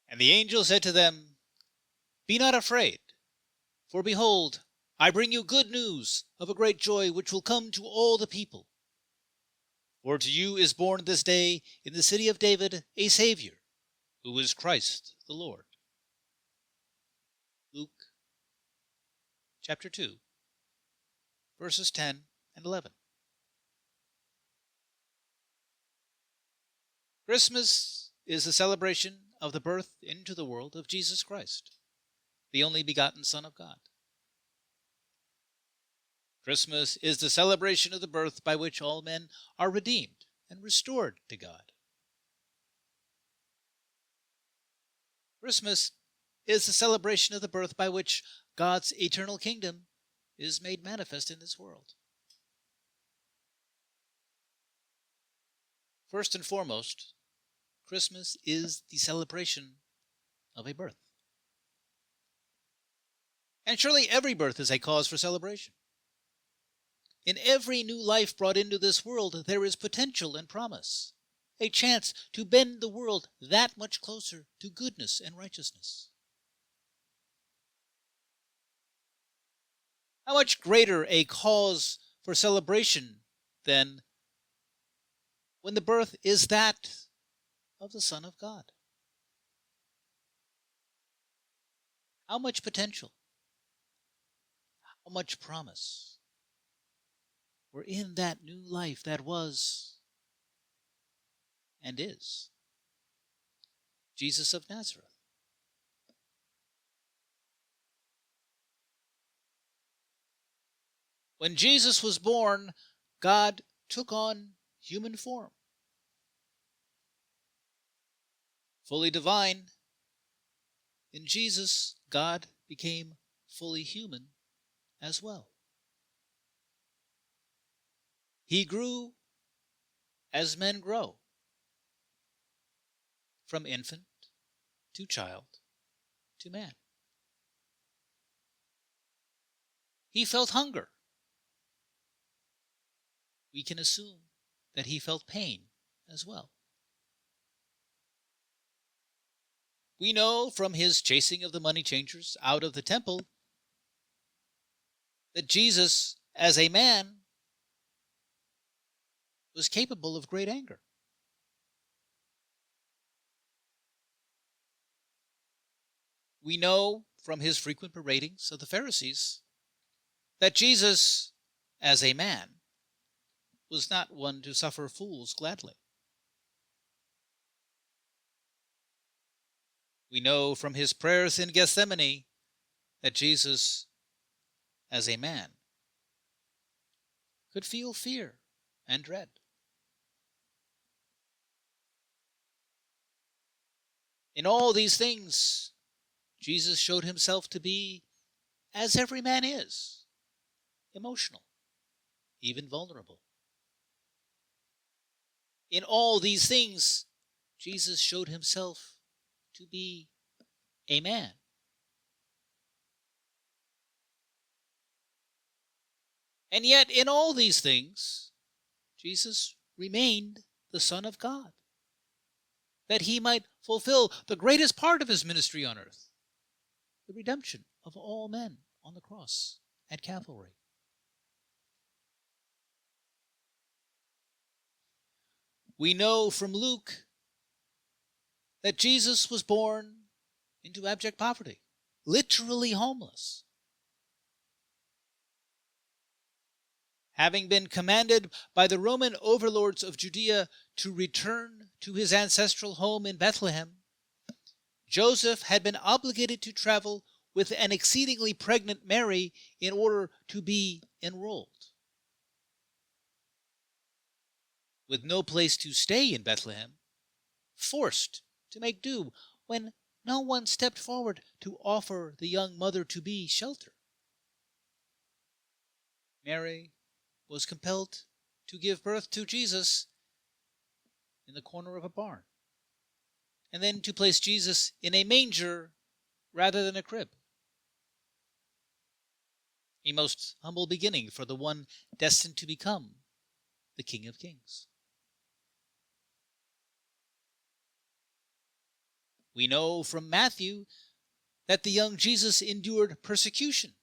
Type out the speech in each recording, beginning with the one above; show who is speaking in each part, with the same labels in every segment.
Speaker 1: And the angel said to them, Be not afraid, for behold, I bring you good news of a great joy which will come to all the people. For to you is born this day in the city of David a Savior, who is Christ the Lord. Luke chapter 2, verses 10 and 11. Christmas is the celebration of the birth into the world of Jesus Christ, the only begotten Son of God. Christmas is the celebration of the birth by which all men are redeemed and restored to God. Christmas is the celebration of the birth by which God's eternal kingdom is made manifest in this world. First and foremost, Christmas is the celebration of a birth. And surely every birth is a cause for celebration. In every new life brought into this world, there is potential and promise, a chance to bend the world that much closer to goodness and righteousness. How much greater a cause for celebration than when the birth is that of the Son of God? How much potential, how much promise were in that new life that was and is Jesus of Nazareth. When Jesus was born, God took on human form. Fully divine, in Jesus, God became fully human as well. He grew as men grow, from infant to child to man. He felt hunger. We can assume that he felt pain as well. We know from his chasing of the money changers out of the temple that Jesus, as a man, was capable of great anger. We know from his frequent beratings of the Pharisees that Jesus, as a man, was not one to suffer fools gladly. We know from his prayers in Gethsemane that Jesus, as a man, could feel fear and dread. In all these things, Jesus showed himself to be, as every man is, emotional, even vulnerable. In all these things, Jesus showed himself to be a man. And yet, in all these things, Jesus remained the Son of God, that he might fulfill the greatest part of his ministry on earth, the redemption of all men on the cross at Calvary. We know from Luke that Jesus was born into abject poverty, literally homeless. Having been commanded by the Roman overlords of Judea to return to his ancestral home in Bethlehem, Joseph had been obligated to travel with an exceedingly pregnant Mary in order to be enrolled. With no place to stay in Bethlehem, forced to make do when no one stepped forward to offer the young mother-to-be shelter, Mary was compelled to give birth to Jesus in the corner of a barn, and then to place Jesus in a manger rather than a crib. A most humble beginning for the one destined to become the King of Kings. We know from Matthew that the young Jesus endured persecution,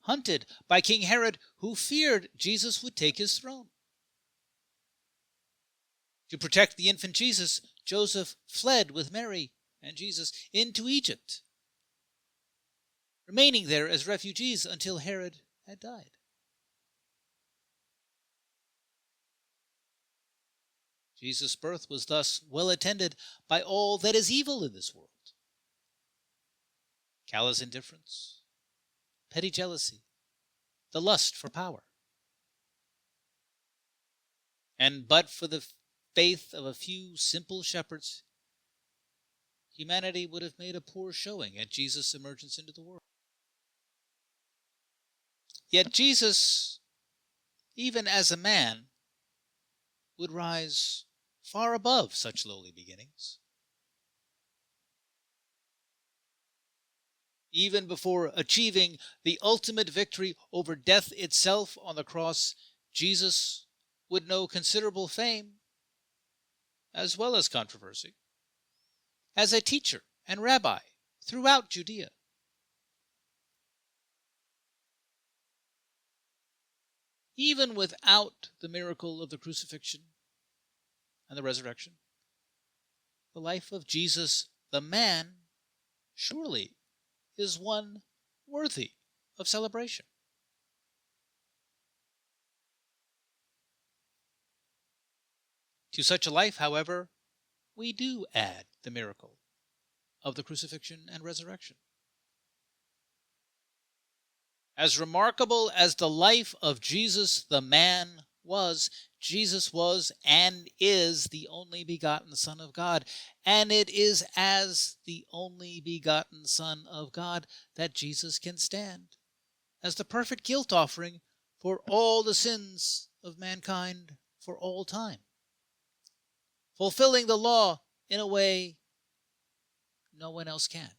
Speaker 1: hunted by King Herod, who feared Jesus would take his throne. To protect the infant Jesus, Joseph fled with Mary and Jesus into Egypt, remaining there as refugees until Herod had died. Jesus' birth was thus well attended by all that is evil in this world: callous indifference, petty jealousy, the lust for power. And but for the faith of a few simple shepherds, humanity would have made a poor showing at Jesus' emergence into the world. Yet Jesus, even as a man, would rise far above such lowly beginnings. Even before achieving the ultimate victory over death itself on the cross, Jesus would know considerable fame, as well as controversy, as a teacher and rabbi throughout Judea. Even without the miracle of the crucifixion and the resurrection, the life of Jesus, the man, surely is one worthy of celebration. To such a life, however, we do add the miracle of the crucifixion and resurrection. As remarkable as the life of Jesus the man was, Jesus was and is the only begotten Son of God. And it is as the only begotten Son of God that Jesus can stand as the perfect guilt offering for all the sins of mankind for all time, fulfilling the law in a way no one else can.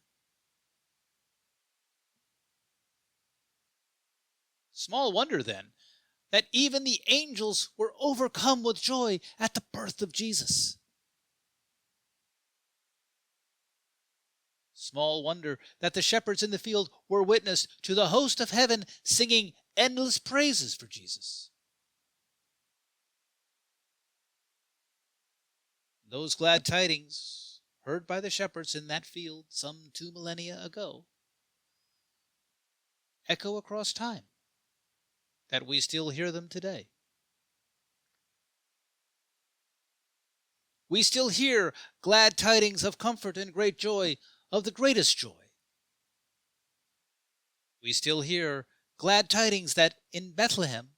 Speaker 1: Small wonder, then, that even the angels were overcome with joy at the birth of Jesus. Small wonder that the shepherds in the field were witness to the host of heaven singing endless praises for Jesus. Those glad tidings, heard by the shepherds in that field some 2 millennia ago, echo across time, that we still hear them today. We still hear glad tidings of comfort and great joy, of the greatest joy. We still hear glad tidings that in Bethlehem,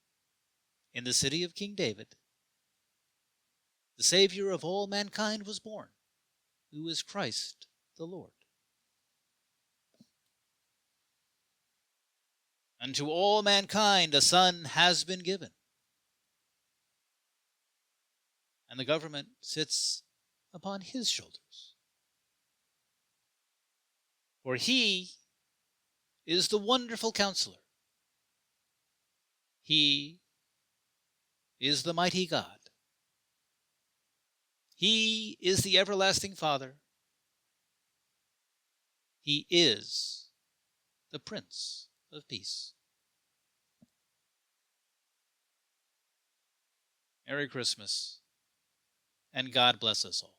Speaker 1: in the city of King David, the Savior of all mankind was born, who is Christ the Lord. Unto all mankind a son has been given, and the government sits upon his shoulders. For he is the wonderful counselor. He is the mighty God. He is the everlasting Father. He is the Prince of Peace. Merry Christmas, and God bless us all.